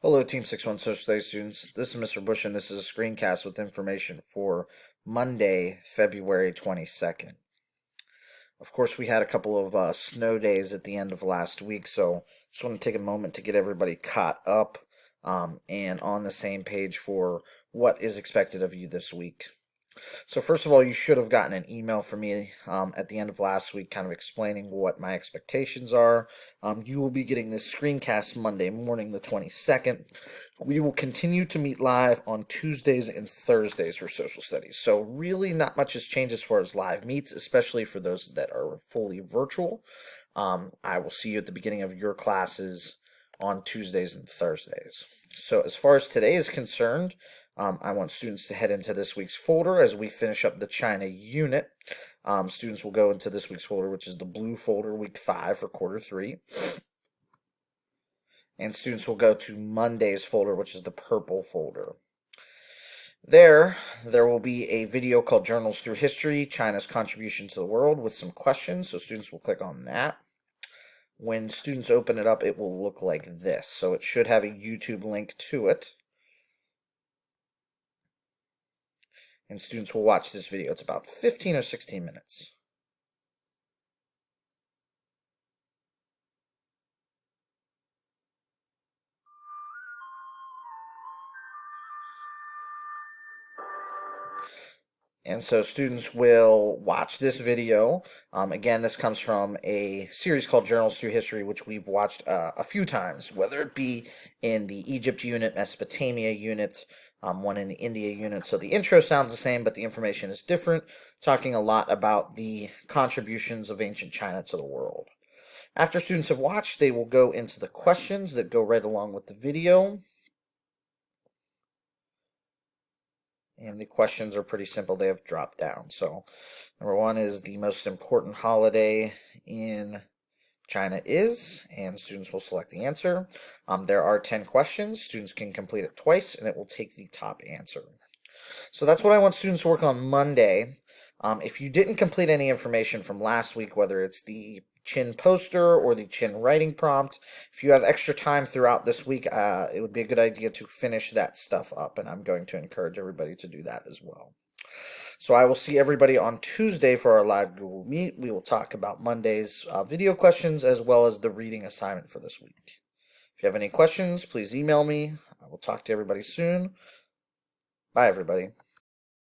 Hello, Team 6-1 Social Studies students. This is Mr. Bush, and this is a screencast with information for Monday, February 22nd. Of course, we had a couple of snow days at the end of last week, so just want to take a moment to get everybody caught up and on the same page for what is expected of you this week. So first of all, you should have gotten an email from me at the end of last week kind of explaining what my expectations are. You will be getting this screencast Monday morning, the 22nd. We will continue to meet live on Tuesdays and Thursdays for social studies. So really not much has changed as far as live meets, especially for those that are fully virtual. I will see you at the beginning of your classes on Tuesdays and Thursdays. So as far as today is concerned, I want students to head into this week's folder as we finish up the China unit. Students will go into this week's folder, which is the blue folder, week 5 for quarter 3. And students will go to Monday's folder, which is the purple folder. There will be a video called Journals Through History, China's Contribution to the World, with some questions, so students will click on that. When students open it up, it will look like this. So it should have a YouTube link to it. And students will watch this video. It's about 15 or 16 minutes. And so students will watch this video. Again, this comes from a series called Journals Through History, which we've watched a few times, whether it be in the Egypt unit, Mesopotamia unit, one in the India unit. So the intro sounds the same, but the information is different, talking a lot about the contributions of ancient China to the world. After students have watched, they will go into the questions that go right along with the video. And the questions are pretty simple. They have dropped down. So, number 1 is the most important holiday in China is, and students will select the answer. There are 10 questions. Students can complete it twice, and it will take the top answer. So that's what I want students to work on Monday. If you didn't complete any information from last week, whether it's the Chin poster or the Chin writing prompt, if you have extra time throughout this week, it would be a good idea to finish that stuff up, and I'm going to encourage everybody to do that as well. So I will see everybody on Tuesday for our live Google Meet. We will talk about Monday's video questions as well as the reading assignment for this week. If you have any questions, please email me. I will talk to everybody soon. Bye, everybody.